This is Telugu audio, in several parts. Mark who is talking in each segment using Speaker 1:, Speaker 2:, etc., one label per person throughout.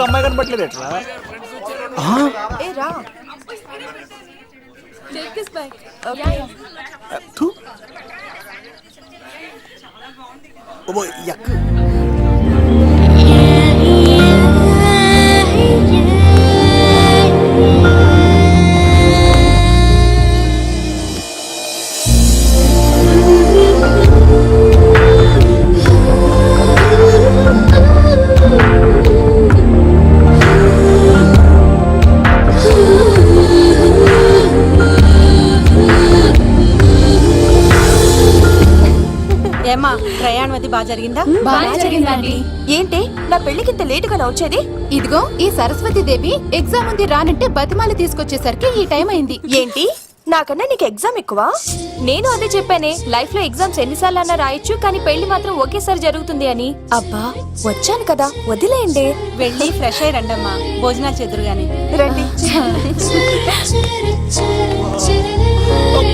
Speaker 1: ఒక్క అమ్మాయి కనపట్లేదు ఎట్లా?
Speaker 2: ఏ రా. Take this bag. Okay.
Speaker 3: ఏమా ప్రయాణం అది బాగా జరిగిందా?
Speaker 2: బాగా జరిగిందండి.
Speaker 4: ఏంటి నా పెళ్లికి ఇంత లేటుగా వచ్చేది?
Speaker 2: ఇదిగో ఈ సరస్వతి దేవి ఎగ్జామ్ ఉంది రానంటే బతిమాలి తీసుకొచ్చేసరికి ఈ టైం అయింది.
Speaker 4: ఏంటి నాకన్నా నీకు ఎగ్జామ్ ఎక్కువ? నేను అదే చెప్పానే, లైఫ్ లో ఎగ్జామ్స్ ఎన్నిసార్లు అన్నా రాయొచ్చు, కానీ పెళ్లి మాత్రం ఒకేసారి జరుగుతుంది అని. అబ్బా వచ్చాను కదా వదిలేయండి.
Speaker 3: వెళ్ళి ఫ్రెష్ అయ్యి రండమ్మా, భోజనాలు చెదురు గాని
Speaker 4: రండి.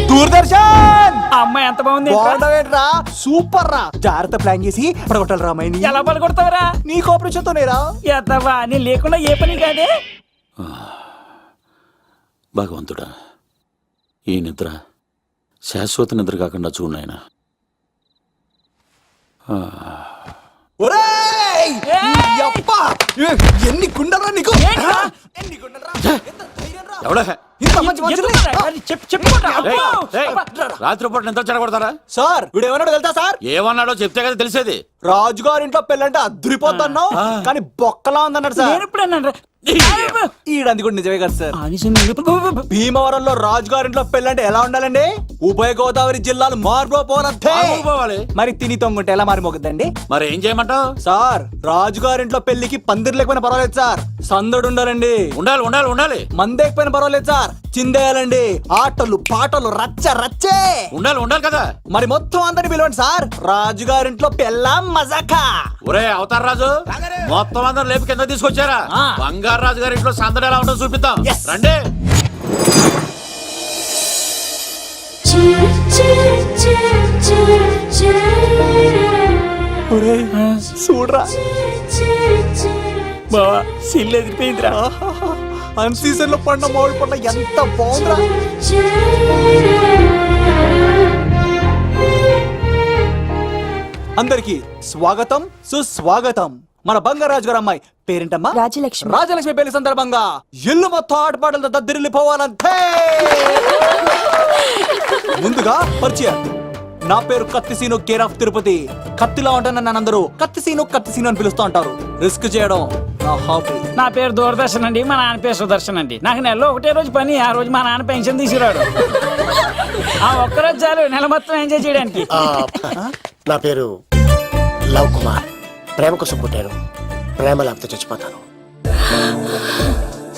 Speaker 1: దూరదర్శన్ అమ్మాయి ఎంత బాగుంది. బాగుండవేంట్రా, సూపర్ రా. జాగ్రత్త ప్లాన్ చేసి పడగొట్టాలి రామాయణి. ఎలా పడగొడతావరా? నీ కోఆపరేషన్ తోనేరా. ఎత్తవా నీ లేకుండా ఏ పని కాదే.
Speaker 5: భగవంతుడా, ఈ నిద్ర శాశ్వత నిద్ర కాకుండా చూడు నాయన.
Speaker 1: ఎన్ని గుండెలరా నీకు?
Speaker 5: రాత్రిపూట నిద్ర చెడగొడతారా
Speaker 1: సార్? వీడు ఏమన్నాడు తెలుసా సార్?
Speaker 5: ఏమన్నాడో చెప్తే కదా తెలిసేది.
Speaker 1: రాజుగారి ఇంట్లో పెళ్ళంటే అద్దరిపోతున్నావు, కానీ బొక్కలా ఉందన్నాడు సార్. ఈడంది కూడా నిజమే కదా సార్. భీమవరంలో రాజుగారింట్లో పెళ్ళంటే ఎలా ఉండాలండి? ఉభయ గోదావరి జిల్లాలు మారిపోవాలి. మరి తిని తొంగుంటే ఎలా మారిపోతుందండి?
Speaker 5: మరి ఏం చేయమంటావు
Speaker 1: సార్? రాజుగారింట్లో పెళ్లికి పందిరి లేకపోయినా పర్వాలేదు సార్, సందడు ఉండాలండి.
Speaker 5: ఉండాలి ఉండాలి ఉండాలి.
Speaker 1: మందేకపోయినా పర్వాలేదు సార్, చిందేయాలండి. ఆటలు పాటలు రచ్చ రచ్చే
Speaker 5: ఉండాలి ఉండాలి కదా.
Speaker 1: మరి మొత్తం అందరిని పిలవండి సార్, రాజుగారింట్లో పెళ్ళాం మజాకా.
Speaker 5: ఒరే అవతార్ రాజు, మొత్తం అందరు లేపు కింద తీసుకొచ్చారా? బంగారు రాజు గారి ఇంట్లో సందడి ఎలా ఉంటుందో చూపిద్దాం రండి.
Speaker 1: చూడరా బావా, సిల్లు ఎదిరిపోయిందిరా. అన్ సీజన్ లో పండ మామిడి పండ ఎంత బాగుందిరా. అందరికి స్వాగతం సుస్వాగతం. మన బంగారాజు గారు అమ్మాయి పేరేంటమ్మా?
Speaker 4: రాజలక్ష్మి.
Speaker 1: రాజలక్ష్మి పెళ్లి సందర్భంగా ఇల్లు మొత్తం ఆటపాటలతో దద్దరిల్లిపోవాలంతే. ముందుగా పరిచయం, నా పేరు కత్తిసీను, కేర్ ఆఫ్ తిరుపతి. కత్తిలా ఉంటాను నన్ను అందరూ కత్తిసీను కత్తిసీను అని పిలుస్తూ ఉంటారు. రిస్క్ చేయడం నా హాబీ.
Speaker 6: నా పేరు దూరదర్శన్ అండి, మా నాన్న పేరు సుదర్శన్ అండి. నాకు నెలలో ఒకటే రోజు పని, ఆ రోజు మా నాన్న పెన్షన్ తీసుకురాడు. ఆ ఒక్కరోజు చాలు నెల మొత్తం ఎంజాయ్ చేయడానికి.
Speaker 7: నా పేరు లవ్ కుమార్, ప్రేమ కోసం పుట్టాను, ప్రేమ లేకపోతే చచ్చిపోతాను.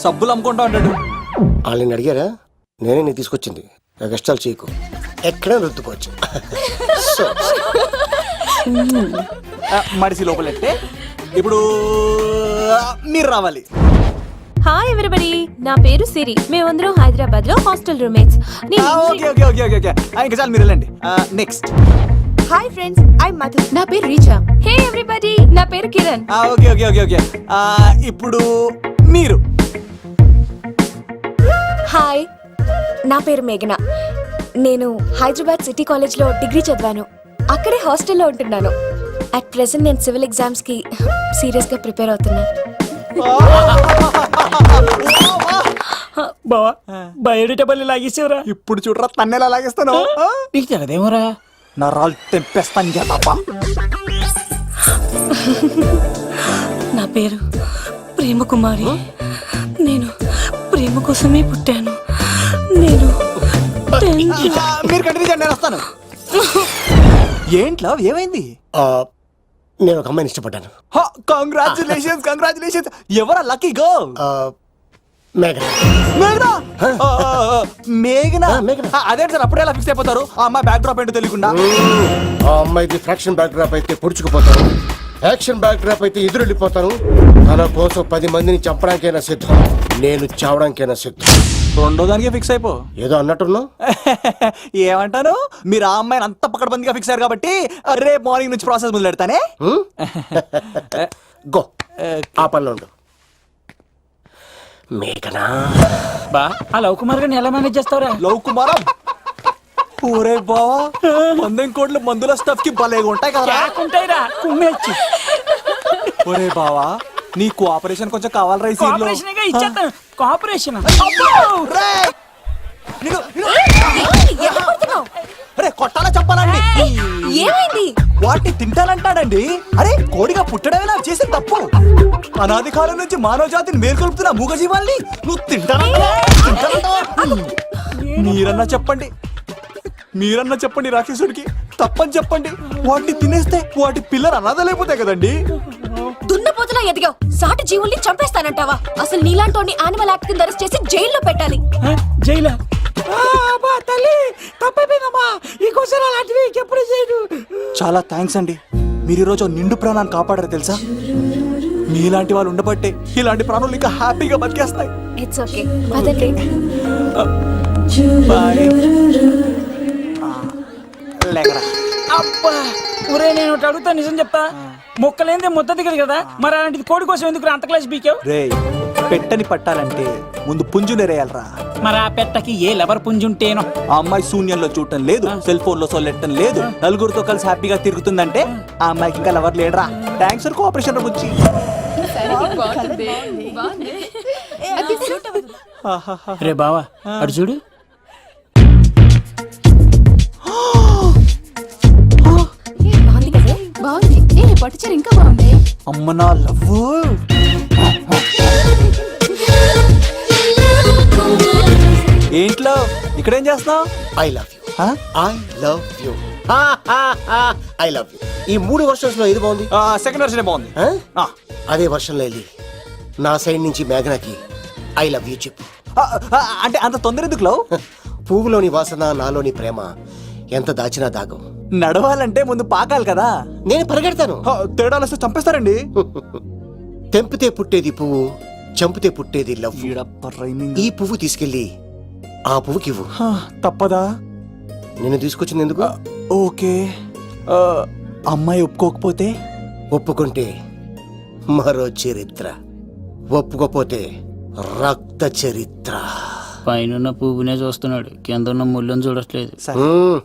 Speaker 1: సబ్బులు అమ్ముకుంటా ఉంటాడు.
Speaker 7: వాళ్ళని అడిగారా? నేనే నీ తీసుకొచ్చింది, కష్టాలు చేయకు, ఎక్కడ రుద్దుకోవచ్చు.
Speaker 1: మడిసి లోపలెట్టే. ఇప్పుడు మీరు రావాలి.
Speaker 4: హాయ్ ఎవ్రీబడి, నా పేరు సిరి. మేమందరం హైదరాబాద్ లో హాస్టల్ రూమ్మేట్స్.
Speaker 1: ఇంకా చాలు, మీరు వెళ్ళండి. Next.
Speaker 4: Hi friends, I Madhu.
Speaker 2: నా పేరు రీచా.
Speaker 4: హే ఎవ్రీబడి, నా పేరు కిరణ్.
Speaker 1: ఓకే. ఇప్పుడు మీరు.
Speaker 4: హాయ్, నా పేరు మేఘన. నేను హైదరాబాద్ సిటీ కాలేజ్ లో డిగ్రీ చదివాను. అక్కడే హాస్టల్లో ఉంటున్నాను. అట్ ప్రెసెంట్ నేను సివిల్ ఎగ్జామ్స్ కి సీరియస్ గా ప్రిపేర్ అవుతున్నా.
Speaker 6: బావా బయోడేటా బల్లి లాగేసేవరా?
Speaker 1: ఇప్పుడు చూడరా తన్నెలా లాగేస్తాను.
Speaker 6: నీకు తెగదేమోరా,
Speaker 1: నా రాళ్ళు తెంపేస్తాను కదా.
Speaker 3: నా పేరు ప్రేమ కుమారి. నేను ప్రేమ కోసమే పుట్టాను. నేను
Speaker 1: మీరు కంటిన్యూ చేయండి, నేను వస్తాను. ఏంట్లో ఏమైంది?
Speaker 7: నేను ఒక అమ్మాయిని ఇష్టపడ్డాను.
Speaker 1: కంగ్రాచులేషన్స్. ఎవరా లక్కీ గర్ల్? మేఘనా. అదే సార్, అప్పుడే ఎలా ఫిక్స్ అయిపోతారు? ఆ అమ్మాయి బ్యాక్ డ్రాప్ ఏంటో తెలియకుండా.
Speaker 7: ఆ అమ్మాయిది ఫ్రాక్షన్ బ్యాక్ డ్రాప్ అయితే పొడుచుకుపోతాను, యాక్షన్ బ్యాక్ డ్రాప్ అయితే ఎదురెళ్ళిపోతాను. తన కోసం 10 మందిని చంపడానికైనా సిద్ధం, నేను చావడానికైనా సిద్ధం.
Speaker 1: రెండో దానికి ఫిక్స్ అయిపో.
Speaker 7: ఏదో అన్నట్టున్నావు.
Speaker 1: ఏమంటాను, మీరు ఆ అమ్మాయిని అంత పకడ్బందీగా ఫిక్స్ అయ్యారు కాబట్టి రేపు మార్నింగ్ నుంచి ప్రాసెస్ మొదలు పెడతానే.
Speaker 7: గో, ఆ పనిలో ఉండు. మేఘనా
Speaker 6: బా ఆ లవ్ కుమార్ గారిని ఎలా మేనేజ్ చేస్తావురా?
Speaker 1: లవ్ కుమారం ఓరే బావా పందెం కోట్లు మందుల స్టఫ్ కి భలేగా ఉంటాయి కదా
Speaker 6: ఉంటాయిరా కుమ్మేచ్చి
Speaker 1: ఒరే బావా నీ కోఆపరేషన్ కొంచెం కావాలరా ఈ సీన్ లో
Speaker 6: కోఆపరేషన్ గా ఇచ్చేస్తాను. కోఆపరేషన్
Speaker 1: రేయ్! నిన్ను- నిన్ను-
Speaker 4: ఎందుకు కొడుతున్నావ్?
Speaker 1: అరే కొట్టాలా చెప్పాలండి
Speaker 4: ఏమైంది?
Speaker 1: వాటిని తింటానంటాడండి. అరే కోడిగా పుట్టడమే నాకు చేసిన తప్పు. అనాది కాలం నుంచి మానవ జాతిని మేల్కొల్పుతున్న మూగజీవాల్ని నువ్వు తింటానంటావా? మీరన్నా చెప్పండి, మీరన్నా చెప్పండి రాక్షసుడికి తప్పని చెప్పండి. వాటిని తినేస్తే వాటి పిల్లలు అనాథలైపోతాయి కదండి.
Speaker 4: దున్నపోతులా ఎదిగావు, సాటి జీవుల్ని చంపేస్తానంటావా? అసలు నీలాంటి యానిమల్ యాక్ట్ కింద అరెస్ట్ చేసి జైల్లో పెట్టాలి.
Speaker 6: జైలా తల్లి తప్పైపోయిందమ్మా. ఇంకోసారి అలాంటివి ఎప్పుడు చేయడు.
Speaker 1: చాలా థ్యాంక్స్ అండి, మీరు ఈరోజు నిండు ప్రాణాన్ని కాపాడారు తెలుసా. మీలాంటి వాళ్ళు ఉండబట్టే ఇలాంటి ప్రాణులు ఇంకా హ్యాపీగా బతికేస్తాయి.
Speaker 4: ఇట్స్ ఓకే, పదండి.
Speaker 1: లేకరా
Speaker 6: అబ్బా ఒరే నేను ఒకటి అడుగుతా, నిజం చెప్తా. మొక్కలేందే ముద్ద దిగదు కదా, మరి అలాంటిది కోడి కోసం ఎందుకు అంత క్లాస్ బీకావు?
Speaker 1: రే పెట్టని పట్టాలంటే ముందు పుంజునేరేయాలరా.
Speaker 6: మరి ఆ పెట్టకి ఏ లవర్ పుంజుంటేనో.
Speaker 1: ఆ అమ్మాయి శూన్యంలో చూడటం లేదు, సెల్ ఫోన్ లో సొల్లెట్టడం లేదు, నలుగురితో కలిసి హ్యాపీగా తిరుగుతుందంటే ఆ అమ్మాయికి ఇంకా లవర్ లేడరా. థ్యాంక్స్ ఫర్ కోఆపరేషన్ గురించి.
Speaker 6: రే బావా అడు చూడు.
Speaker 4: బాగుంది కదా?
Speaker 2: బాగుంది. ఏ పట్టుచీర ఇంకా బాగుంది.
Speaker 1: అమ్మ నా లవ్. ఏంట్లో ఇక్కడేం చేస్తున్నావు?
Speaker 7: I love you, I love you, I love you. ఈ 3 వర్షన్స్ లో ఏది బాగుంది?
Speaker 1: సెకండ్ వర్షన్ బాగుంది.
Speaker 7: ఆ?
Speaker 1: ఆ,
Speaker 7: అదే వర్షంలో వెళ్ళి నా సైడ్ నుంచి మేఘనాకి ఐ లవ్ యూ చెప్పు.
Speaker 1: ఆ, ఆ, అంటే అంత తొందర ఎందుకు లవ్?
Speaker 7: పువ్వులోని వాసన నాలోని ప్రేమ ఎంత దాచినా దాగం.
Speaker 1: నడవాలంటే ముందు పాకాలి కదా.
Speaker 7: నేను పరిగెడతాను.
Speaker 1: తేడాలు వస్తే చంపేస్తారండి.
Speaker 7: తెంపితే పుట్టేది పువ్వు, చంపితే పుట్టేది లవ్.
Speaker 1: ఈడప్ప రైమింగ్.
Speaker 7: ఈ పువ్వు తీసుకెళ్ళి ఆ పువ్వుకి ఇవ్వు.
Speaker 1: తప్పదా?
Speaker 7: నిన్ను తీసుకొచ్చింది ఎందుకు?
Speaker 1: ఓకే. ఆ, అమ్మాయి ఒప్పుకోకపోతే?
Speaker 7: ఒప్పుకుంటే మరో చరిత్ర, ఒప్పుకోపోతే రక్త చరిత్ర.
Speaker 6: పైన పువ్వునే చూస్తున్నాడు, కింద ఉన్న ముళ్ళని చూడట్లేదు.
Speaker 1: సరే.
Speaker 7: మ్మ్.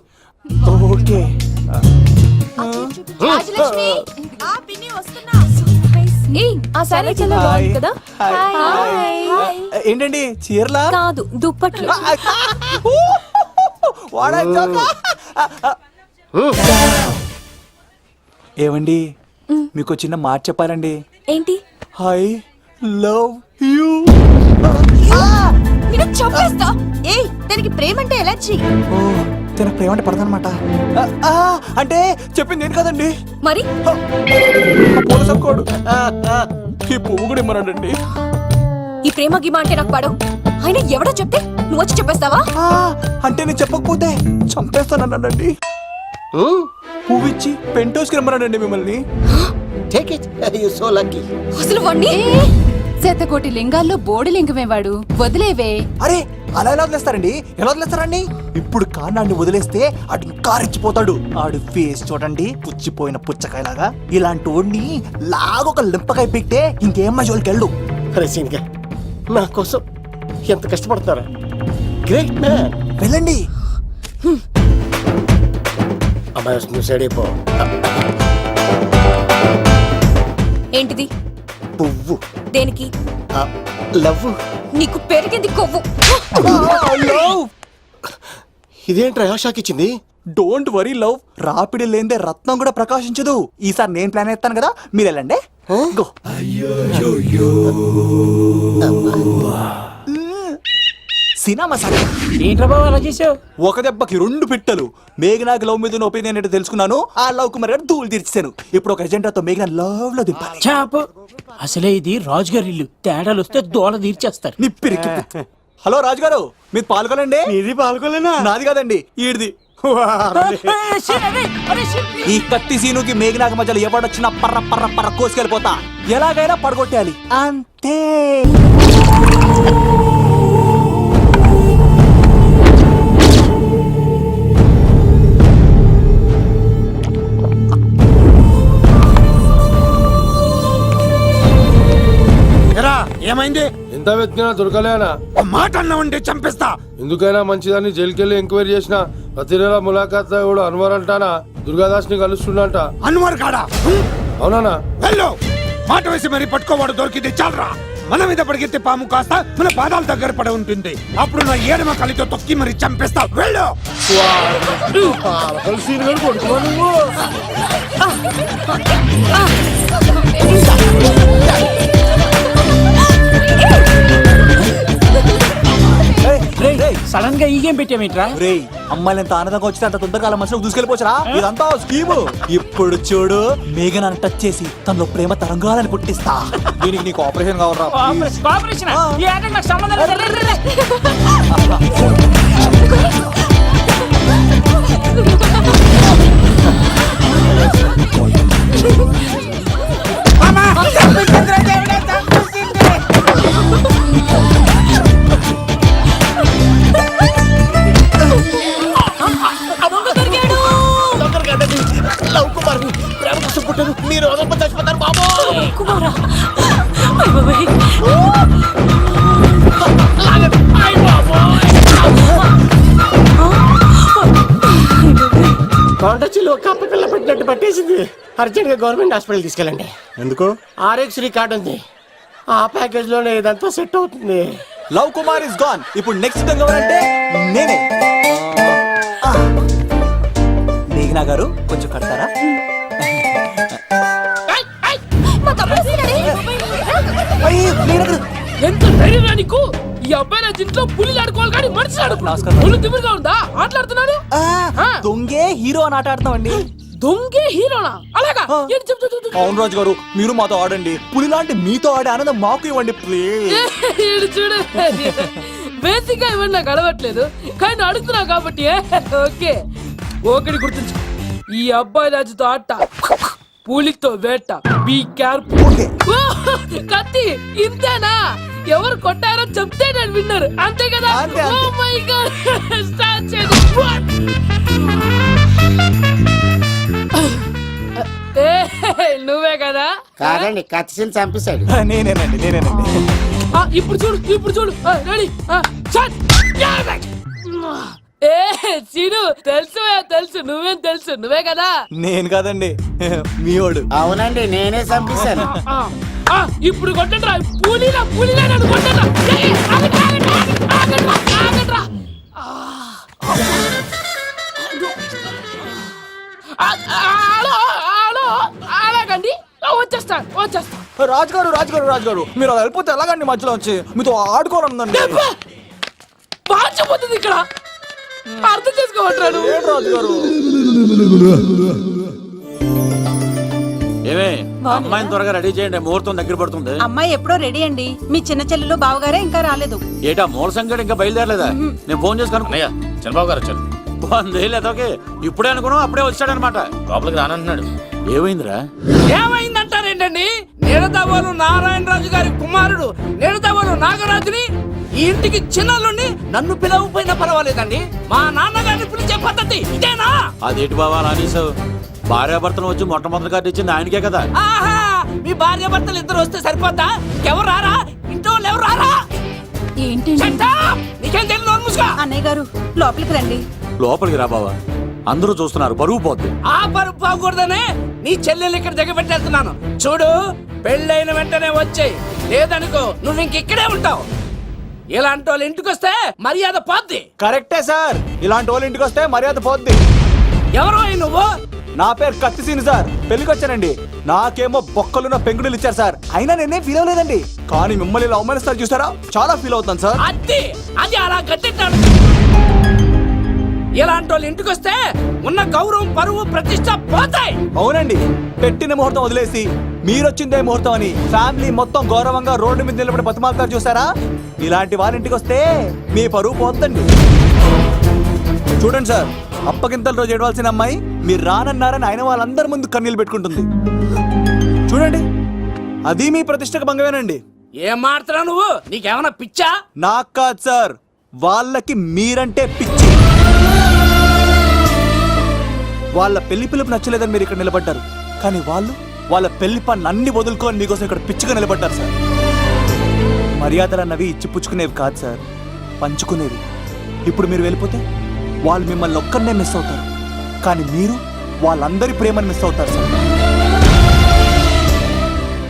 Speaker 1: ఓకే.
Speaker 4: రాజలక్ష్మి, ఏయ్, ఆ సారీ చాలా బాగుంది కదా?
Speaker 1: హాయ్.
Speaker 4: హాయ్.
Speaker 1: ఏంటండి చీరలా?
Speaker 4: కాదు, దుప్పట్లు.
Speaker 1: వాడా జోకా? ఏమండి మీకు చిన్న మాట చెప్పాలండి.
Speaker 4: ఏంటి?
Speaker 1: I love you.
Speaker 4: నిన్ను చంపేస్తా. ఏయ్, దానికి ప్రేమ అంటే ఎలర్జీ.
Speaker 1: ఓ తన ప్రేమ అంటే పడదనమాట. అంటే చెప్పింది ఏంటి కదండి.
Speaker 4: మరి
Speaker 1: పోలీసు కోడు ఈ పువ్వు కూడా ఇమ్మన్నాడండి.
Speaker 4: ఈ ప్రేమ గిమ అంటే నాకు పడవు. అయినా ఎవడో చెప్తే నువ్వు వచ్చి చెప్పేస్తావా?
Speaker 1: అంటే నేను చెప్పకపోతే చంపేస్తానన్నాడండి.
Speaker 7: మ్మ్.
Speaker 1: పువ్వు ఇచ్చి పెంటోస్కి రమ్మన్నాడండి మిమ్మల్ని.
Speaker 7: Take it. You're so lucky.
Speaker 4: అసలు వాణ్ణి
Speaker 2: శతకోటి లింగాల్లో బోడి లింగమే వాడు. వదిలేవే.
Speaker 1: అరే అలా ఎలా వదిలేస్తారండి? ఎలా వదిలేస్తారండి? ఇప్పుడు కాన్నాడిని వదిలేస్తే అటు ఇంకా రెచ్చిపోతాడు. ఆడు ఫేస్ చూడండి, పుచ్చిపోయిన పుచ్చకాయలాగా. ఇలాంటి వాడిని లాగొక లింపకాయ పెట్టే ఇంకేం మజోలికి వెళ్ళు.
Speaker 7: అరే సీన్గా నా కోసం ఎంత కష్టపడతారా? Great man.
Speaker 1: వెళ్ళండి.
Speaker 7: అమ్మాయి వస్తుంది, సైడ్ అయిపో.
Speaker 4: ఏంటిది?
Speaker 7: పువ్వు.
Speaker 4: దేనికి?
Speaker 7: లవ్.
Speaker 4: నీకు పెరిగింది కొవ్వు.
Speaker 7: ఇదేంట్రా షాక్ ఇచ్చింది?
Speaker 1: డోంట్ వరీ లవ్, రాపిడి లేదే రత్నం కూడా ప్రకాశించదు. ఈసారి నేను ప్లాన్ ఎత్తాను కదా, మీరు వెళ్ళండి. గో. సినిమా సార్
Speaker 6: ఏంట్రా బాబు అలా చేసావు?
Speaker 1: ఒక దెబ్బకి 2 పిట్టలు. మేఘనాకి లవ్ మీద ఒపీనియన్ ఏంటో తెలుసుకున్నాను. ఆ లవ్ కుమార్ గారు ధూళి తీర్చాను. ఇప్పుడు ఒక ఎజెండాతో మేఘనా లవ్ లో దింపాలి.
Speaker 6: చాపు. అసలే ఇది రాజుగారి ఇల్లు, తేడాలు వస్తే దోళ తీర్చేస్తారు.
Speaker 1: నిప్పిరికి. హలో రాజుగారు, మీరు పాల్గొనండి.
Speaker 7: ఇది పాల్గొలేనా?
Speaker 1: నాది కాదండి, ఈడిది. ఈ కత్తి సీనుకి మేఘనాకి మధ్యలో ఎవడొచ్చినా పర్ర పర్ర పర్ర కోసుకెళ్ళిపోతా. ఎలాగైనా పడగొట్టాలి అంతే.
Speaker 5: ఏమైంది?
Speaker 7: ఎంత వెతికినా దొరకలేనా?
Speaker 8: మాట అన్నావంటే చంపేస్తా.
Speaker 7: ఎందుకైనా మంచిదని జైలుకెళ్ళి ఎంక్వైరీ చేసిన ప్రతి నెల ములాఖాత్ కూడా అన్వర్ అంటానా దుర్గాదాస్ ని కలుస్తుండంట.
Speaker 8: అన్వర్ కాడా?
Speaker 7: అవునా?
Speaker 8: వెళ్ళు, మాట వేసి మరి పట్టుకోవాడు దొరికింది చాలరా. మన మీద పడిగితే పాము కాస్త మన పాదాల దగ్గర పడి ఉంటుంది. అప్పుడు నా ఏడమ కలితో తొక్కి మరి చంపేస్తా. వెళ్ళు.
Speaker 6: సడన్ గా ఈ గేమ్ పెట్టామేంట్రా?
Speaker 1: రేయ్, అమ్మాయిలు ఎంత ఆనందంగా వచ్చితే అంత తొందరగా మనుషులకు దూసుకెళ్ళిపోవచ్చురా. ఇదంతా స్కీము. ఇప్పుడు చూడు, మేఘనాన్ని టచ్ చేసి తనలో ప్రేమ తరంగాలని పుట్టిస్తా. దీనికి నీకు ఆపరేషన్ కావాలరా.
Speaker 6: కోఆపరేషన్ ఈ ఆటకు నాకు సంబంధం లేదు.
Speaker 5: మీరు చచ్చిపోతారు బాబు.
Speaker 3: కుమారా అయ్ బాబాయ్.
Speaker 7: కాంటాక్ట్ కప్ప పిల్ల పెట్టినట్టు పట్టేసింది. అర్జెంట్ గా గవర్నమెంట్ హాస్పిటల్ తీసుకెళ్ళండి.
Speaker 1: ఎందుకు?
Speaker 7: ఆర్ఎక్స్ కార్డు ఉంది, ఆ ప్యాకేజ్ లోనే ఇదంతా సెట్ అవుతుంది.
Speaker 1: Love Kumar is gone. ఇప్పుడు నెక్స్ట్ ఎవరంటే నేనే. మేఘనా గారు కొంచెం కడతారా?
Speaker 9: ఎంత ధైర్యం నీకు? ఈ అబ్బాయి నా ఇంట్లో పులి ఆడుకోవాలి కానీ మనిషి
Speaker 1: నమస్కారం.
Speaker 9: పులి తిమ్మిరిగా ఉందా? ఆటలాడుతున్నాడు.
Speaker 1: దొంగే హీరో అని ఆట ఆడుతున్నామండి.
Speaker 9: దొంగే హీరోనా? అలాగా? ఏంటి చెప్పు, చెప్పు, చెప్పు.
Speaker 1: అవును రాజు గారు, మీరు మాతో ఆడండి. పులి లాంటి మీతో ఆడే ఆనందం మాకు ఇవ్వండి ప్లీజ్.
Speaker 9: ఈడు చూడు, బేసిక్ గా ఇవన్నీ నాకు అలవట్లేదు కానీ అడుగుతున్నా కాబట్టి ఓకే. ఒకటి గుర్తుంచు, ఈ అబ్బాయి రాజుతో ఆట, పులితో వేట. Be careful. కత్తి ఇంతేనా? ఎవరు కొట్టారో చెప్తే నేను విన్నారు, అంతే కదా?
Speaker 1: అంతే, అంతే.
Speaker 9: Oh my God. Start చేయండి. నువ్వే కదా?
Speaker 10: కాదండి, కత్తిని చంపేశాడు.
Speaker 1: నేనేనండి.
Speaker 9: ఇప్పుడు చూడు, ఇప్పుడు చూడు. రెడీ? ఏ సీను, తెలుసు నువ్వేం తెలుసు, నువ్వే కదా?
Speaker 1: నేను కాదండి, మీవాడు.
Speaker 10: అవునండి, నేనే చంపేశాను.
Speaker 9: ఇప్పుడు కొట్టండి రా. పూలీలా నన్ను కొట్టండి. ఆగండ్రా. అలాగండి, వచ్చేస్తా.
Speaker 1: రాజు గారు మీరు అలా వెళ్ళిపోతే ఎలాగండి? మధ్యలో వచ్చి మీతో ఆడుకోవాలందండి.
Speaker 9: పాచిపోతుంది ఇక్కడ, అర్థం చేసుకోవట్లేదు.
Speaker 1: రాజు గారు,
Speaker 5: ఏమే అమ్మాయిని త్వరగా రెడీ చేయండి, ముహూర్తం దగ్గర పడుతుంది.
Speaker 3: అమ్మాయి ఎప్పుడో రెడీ అండి. మీ చిన్న చెల్లెలు బావగారే ఇంకా రాలేదు.
Speaker 5: ఏటా మూల సంగడి ఇంకా బయలుదేరలేదా? నేను ఫోన్ చేసి కనుక్కున్నాయా.
Speaker 8: చంద్రబాబు గారు వచ్చారు.
Speaker 5: లేదోకే ఇప్పుడే అనుకున్నాం, అప్పుడే వచ్చాడనమాట.
Speaker 8: లోపలికి రానంటున్నాడు.
Speaker 5: ఏమైందిరా?
Speaker 9: ఏమైందంటారేంటండి? నిడదవోలు నారాయణరాజు గారి కుమారుడు నిడదవోలు నాగరాజుని ఈ ఇంటికి చిన్నల్లుండి నన్ను పిలవకపోయినా పర్వాలేదండి. మా నాన్నగారిని పిలిచే పద్ధతి ఇదేనా?
Speaker 5: అదేంటి బాబా అలా అనేసావు? భార్యాభర్తలు వచ్చి మొట్టమొదటి కార్డు ఇచ్చింది ఆయనకే కదా.
Speaker 9: ఆహా, మీ భార్య భర్తలు ఇద్దరు వస్తే సరిపోద్దా? ఎవరు రారా? ఇంట్లో వాళ్ళు ఎవరు రారా?
Speaker 3: ఏంటి
Speaker 9: నీకేం తెలియదు, నోరు మూసుకో.
Speaker 3: అన్నయ్య గారు లోపలికి రండి.
Speaker 5: లోపలికి రా బావా, అందరూ చూస్తున్నారు, పరుగు పోద్ది.
Speaker 9: ఆ పరుపు పోకూడదనే నీ చెల్లెలు ఇక్కడ దిగబెట్టేస్తున్నాను. చూడు, పెళ్ళైన వెంటనే వచ్చేయ్, లేదనుకో నువ్వు ఇంకెక్కడే ఉంటావు. ఇలాంటి వాళ్ళు ఇంటికి వస్తే మర్యాద పోద్ది.
Speaker 1: కరెక్టే సార్, ఇలాంటి వాళ్ళ ఇంటికి వస్తే మర్యాద పోద్ది.
Speaker 9: ఎవరో నువ్వు?
Speaker 1: నా పేరు కత్తిసీని సార్, పెళ్లికి వచ్చానండి. నాకేమో బొక్కలున్న పెంగుడులు ఇచ్చారు సార్, అయినా నేనే ఫీల్ అవ్వలేదండి. కానీ మిమ్మల్ని ఇలా అవమానిస్తారు చూసారా, చాలా ఫీల్ అవుతాను సార్.
Speaker 9: అది అలా గట్టెట్టాడు. ఇలాంటి వాళ్ళు ఇంటికి వస్తే ఉన్న గౌరవం, పరువు, ప్రతిష్ట పోతాయి.
Speaker 1: అవునండి, పెట్టిన ముహూర్తం వదిలేసి మీరొచ్చిందే ముహూర్తం అని ఫ్యామిలీ మొత్తం గౌరవంగా రోడ్డు మీద నిలబడి బతిమాలుతారు చూసారా. ఇలాంటి వాళ్ళ ఇంటికి వస్తే మీ పరువు పోతండి. చూడండి సార్, అప్పగింతల రోజు ఏడవలసిన అమ్మాయి మీరు రానన్నారని ఆయన వాళ్ళందరి ముందు కన్నీళ్ళు పెట్టుకుంటుంది. చూడండి, అది మీ ప్రతిష్టకు భంగమేనండి.
Speaker 9: ఏం మాట్లాడుతున్నావు నువ్వు? నీకేమైనా పిచ్చా?
Speaker 1: నాకు కాదు సార్, వాళ్ళకి మీరంటే పిచ్చి. వాళ్ళ పెళ్లి పిలుపు నచ్చలేదని మీరు ఇక్కడ నిలబడ్డారు, కానీ వాళ్ళు వాళ్ళ పెళ్లి పనులు అన్ని వదులుకొని మీకోసం ఇక్కడ పిచ్చిగా నిలబడ్డారు సార్. మర్యాదలు అన్నవి ఇచ్చి పుచ్చుకునేవి కాదు సార్, పంచుకునేవి. ఇప్పుడు మీరు వెళ్ళిపోతే వాళ్ళు మిమ్మల్ని ఒక్కరినే మిస్ అవుతారు, కానీ మీరు వాళ్ళందరి ప్రేమను మిస్ అవుతారు సార్.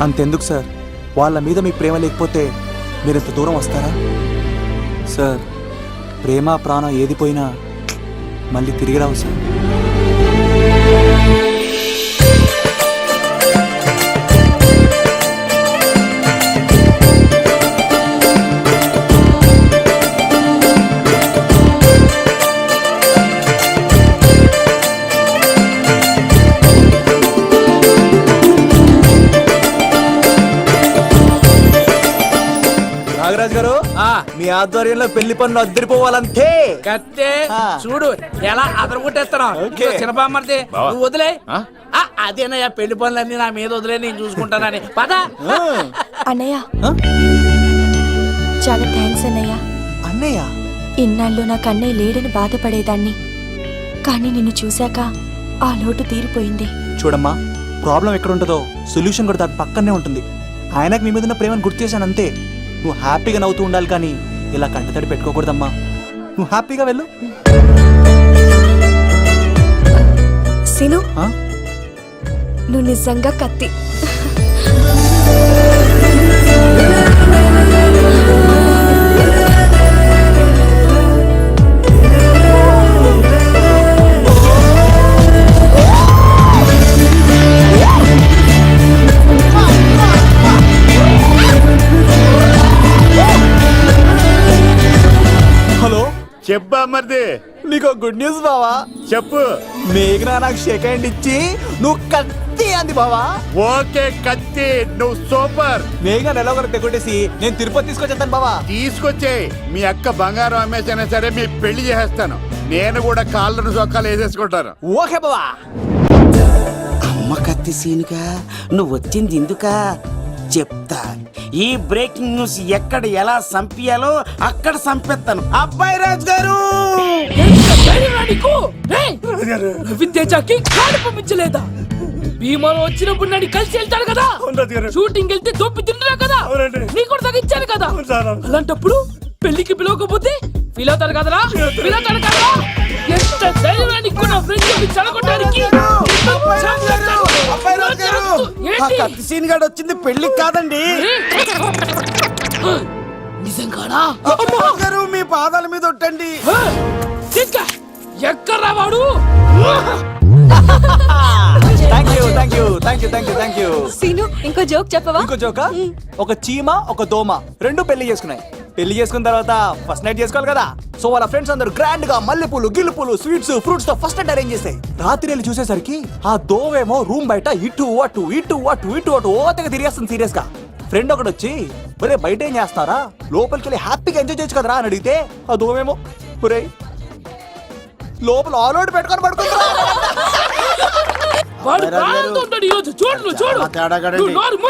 Speaker 1: అంతెందుకు సార్, వాళ్ళ మీద మీ ప్రేమ లేకపోతే మీరు ఇంత దూరం వస్తారా సార్? ప్రేమ ప్రాణం ఏది పోయినా మళ్ళీ తిరిగి రావు సార్. నాగరాజ్ గారు, మీ ఆధ్వర్యంలో పెళ్లి పనులు అద్దరిపోవాలంతే.
Speaker 9: కత్తే
Speaker 1: ఆ.
Speaker 9: చూడు ఎలా అదరగొట్టేస్తాను.
Speaker 1: ఓకే.
Speaker 9: చిన్నపామర్ది
Speaker 5: బావా.
Speaker 9: నువ్వు వదిలే.
Speaker 5: ఆ?
Speaker 9: అదేనయ్యా పెళ్లి పనులన్నీ నా మీద వదిలే, నేను చూసుకుంటానని. పద.
Speaker 4: అన్నయ్య
Speaker 1: ఆ?
Speaker 4: చాలా థ్యాంక్స్ అన్నయ్య.
Speaker 1: అన్నయ్య
Speaker 4: ఇన్నాళ్ళు నాకు అన్నయ్య లేడని బాధపడేదాన్ని, కానీ నిన్ను చూశాక ఆ లోటు తీరిపోయింది.
Speaker 1: చూడమ్మా, ప్రాబ్లం ఎక్కడ ఉంటుందో సొల్యూషన్ కూడా దాని పక్కనే ఉంటుంది. ఆయనకు మీ మీద ఉన్న ప్రేమను గుర్తు చేశాను అంతే. నువ్వు హ్యాపీగా నవ్వుతూ ఉండాలి, కానీ ఇలా కంటతడి పెట్టుకోకూడదమ్మా. నువ్వు హ్యాపీగా వెళ్ళు.
Speaker 4: సిను,
Speaker 1: ఆ?
Speaker 4: నువ్వు నిజంగా కత్తి.
Speaker 1: హలో,
Speaker 5: చెప్పా మరిది,
Speaker 1: నీకు గుడ్ న్యూస్ బావా.
Speaker 5: చెప్పు.
Speaker 1: మేఘనా నాకు షేక్ హ్యాండ్ ఇచ్చి నువ్వు కత్తి అంది బావా.
Speaker 5: ఓకే కత్తి, నువ్వు సూపర్.
Speaker 1: మేఘనా ఎలా ఒకరు తెగొట్టేసి నేను తిరుపతి తీసుకొచ్చేస్తాను బావా.
Speaker 5: తీసుకొచ్చే మీ అక్క బంగారం అమ్మేసైనా సరే మీ పెళ్లి చేసేస్తాను. నేను కూడా కాళ్ళను చొక్కాలు వేసేసుకుంటాను.
Speaker 1: ఓకే బావా.
Speaker 10: అమ్మ కత్తి సీనుగా నువ్వు వచ్చింది ఎందుకా చెప్తా. ఈ బ్రేకింగ్ న్యూస్ ఎక్కడ ఎలా సంపియాలో అక్కడ సంపెత్తాను. అబ్బాయి రాజు గారు,
Speaker 9: ఎంత ధైర్యం నీకు? రేయ్, రవితేజకి కాడు పంపించలేదా? భీమాలో వచ్చినప్పుడు నన్ను కలిసి వెళ్తాడు కదా, షూటింగ్ వెళ్తే దొప్పి తింటున్నా కదా, నీ కూడా తగ్గించాను కదా. అలాంటప్పుడు పెళ్లికి పిలవకపోతే ఫీల్ అవుతాడు కదరా, ఫీల్ అవుతాడు కదా. ఎంత ధైర్యం నీకు నా ఫ్రెండ్ చెడగొట్టడానికి?
Speaker 10: ఆ కత్తి సీన్ గాడు వచ్చింది పెళ్లికి కాదండి.
Speaker 9: నిజంగానా?
Speaker 10: అబ్బాయి గారు, మీ పాదాల మీద ఒట్టండి.
Speaker 9: ఎక్కడ్రా వాడు?
Speaker 1: Thank you, thank you, thank you, thank you, thank you.
Speaker 4: Seenu, ఇంకో జోక్ చెప్పవా?
Speaker 1: ఇంకో జోకా? ఒక చీమ ఒక దోమ రెండు పెళ్లి చేసుకున్నాయి. పెళ్లి చేసుకున్న తర్వాత ఫస్ట్ నైట్ చేసుకోవాలి కదా. సో వాళ్ళ ఫ్రెండ్స్ అందరూ గ్రాండ్ గా మల్లెపూలు గిల్లుపూలు స్వీట్స్ ఫ్రూట్స్ తో ఫస్ట్ నైట్ అరేంజ్ చేసాయి. రాత్రి వెళ్ళి చూసేసరికి ఆ దోవేమో రూమ్ బయట ఇటు అటు ఇటు అటు ఇటు అటు ఓతగా తిరిగేస్తుంది సీరియస్ గా. ఫ్రెండ్ ఒకటి వచ్చి ఒరే బయట ఏం చేస్తారా, లోపలికి వెళ్ళి హ్యాపీగా ఎంజాయ్ చేయొచ్చు కదరా అని అడిగితే ఆ దోవేమో ఒరే లోపల ఆల్ అవుట్ పెట్టుకొని పడుకుంటారా.
Speaker 9: వాడు ప్రాణంతో ఉంటాడు ఈరోజు. చూడు
Speaker 10: చాలా తేడాగాడండి.
Speaker 9: నువ్వు నోరు మూయి.